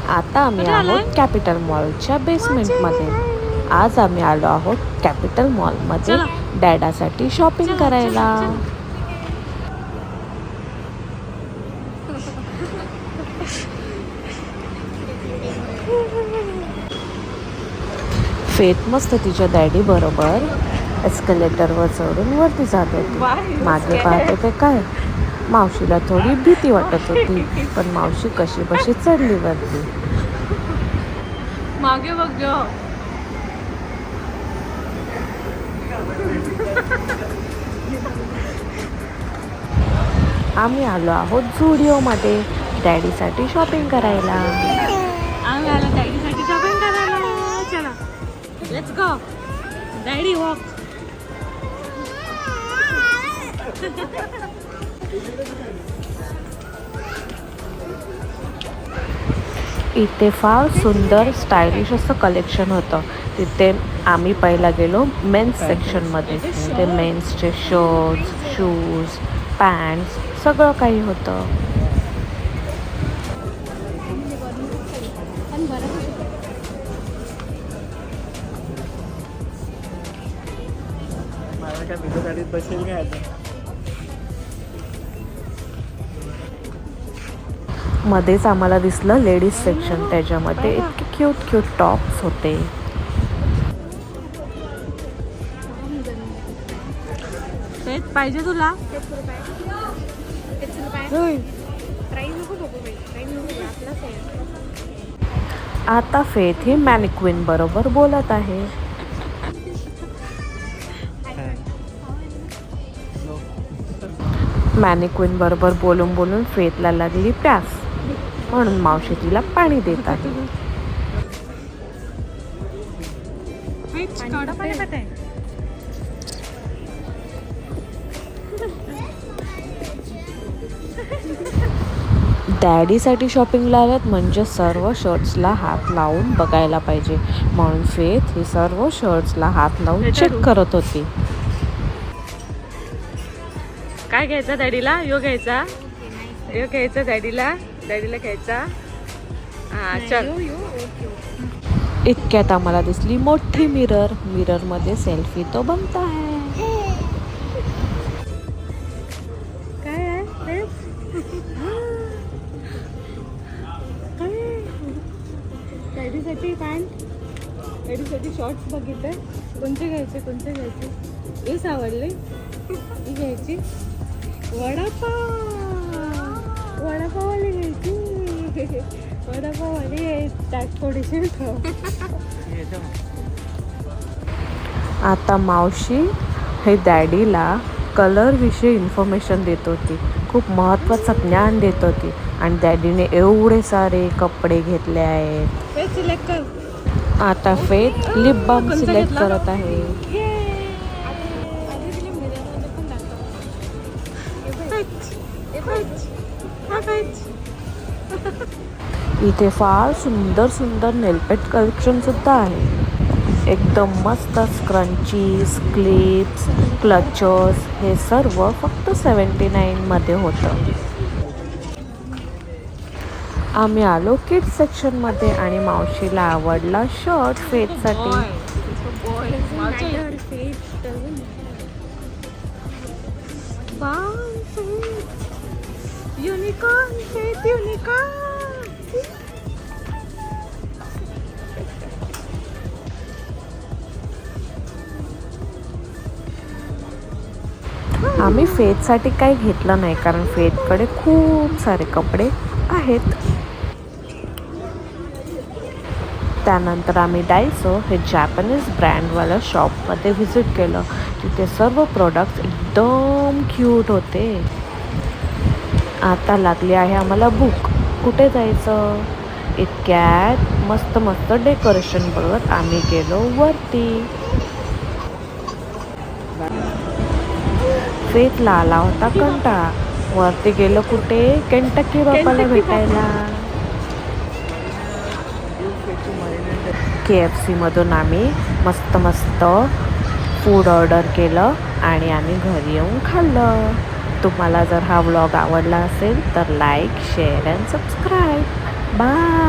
आता आम्ही आहोत कॅपिटल मॉलच्या बेसमेंटमध्ये. आज आम्ही आलो आहोत कॅपिटल मॉलमध्ये डॅडासाठी शॉपिंग करायला. फेत मस्त तिच्या डॅडी बरोबर एस्केलेटरवर चढून वरती जात होती. मागे पाहत होते काय, मावशीला थोडी भीती वाटत होती, पण मावशी कशी बशी चढली वरती. मागे बघ. आम्ही आलो आहोत झुडिओमध्ये डॅडीसाठी शॉपिंग करायला. आम्ही आलो डॅडीसाठी शॉपिंग करायला. चला लेट्स गो डॅडी वॉक. इथे फार सुंदर स्टायलिश असं कलेक्शन होतं. तिथे आम्ही पहिला गेलो मेन्स सेक्शनमध्ये. ते मेन्सचे शर्ट्स, शूज, पॅन्ट्स सगळं काही होतं. मध्येच आम्हाला दिसलं लेडीज सेक्शन. त्याच्यामध्ये इतके क्यूट क्यूट टॉप्स होते. पाहिजे तुला? आता फेथ ही मॅनिक्विन बरोबर बोलत आहे. मॅनिक्विन बरोबर बोलून बोलून फेथला लागली प्यास, म्हणून मावशी तिला पाणी देत आहे. डॅडीसाठी शॉपिंगला आल्यात म्हणजे सर्व शर्ट्सला हात लावून बघायला पाहिजे, म्हणून फेथ ही सर्व शर्ट्सला हात लावून चेक करत होती. काय घ्यायचा डॅडीला? यो घ्यायचा डॅडीला घ्यायचा. हा चल. इतक्यात आम्हाला दिसली मोठी मिरर. मध्ये सेल्फी तो बनता है. काय आहे डॅडीसाठी पॅन्ट, डॅडीसाठी शॉर्ट्स बघितले. कोणते घ्यायचे? हेच आवडले. ही घ्यायची. वडापाववाली घ्यायची. वडापाववाली त्यात थोडीशी. आता मावशी हे डॅडीला कलर विषयी इन्फॉर्मेशन देत होती. खूप महत्त्वाचं ज्ञान देत होती. आणि डॅडीने एवढे सारे कपडे घेतले आहेत. आता फेथ लिप बाम सिलेक्ट करत आहे. इथे फार सुंदर सुंदर नेलपेंट कलेक्शन सुद्धा आहे. एकदम मस्त स्क्रंचीज, क्लिप्स, क्लचर्स हे सर्व फक्त 79 मध्ये होतं. आम्ही आलो किड्स सेक्शनमध्ये आणि मावशीला आवडला शर्ट फेथसाठी. आम्ही फेथसाठी काही घेतलं नाही, कारण फेथकडे खूप सारे कपडे आहेत. त्यानंतर आम्ही डायसो हे जॅपनीज ब्रँडवाल्या शॉपमध्ये व्हिजिट केलं. तिथे सर्व प्रोडक्ट्स एकदम क्यूट होते. आता लागली आहे आम्हाला भूक. कुठे जायचं? इतक्यात मस्त मस्त डेकोरेशन बघत आम्ही गेलो वरती. फेथला आला होता कंटाळा. वरती गेलो कुठे? केंटकी बापाला भेटायला. KFC मधून आम्ही मस्त मस्त फूड ऑर्डर केलं आणि आम्ही घरी येऊन खाल्लं. तुम्हाला जर हा व्लॉग आवडला असेल तर like, share and subscribe. Bye.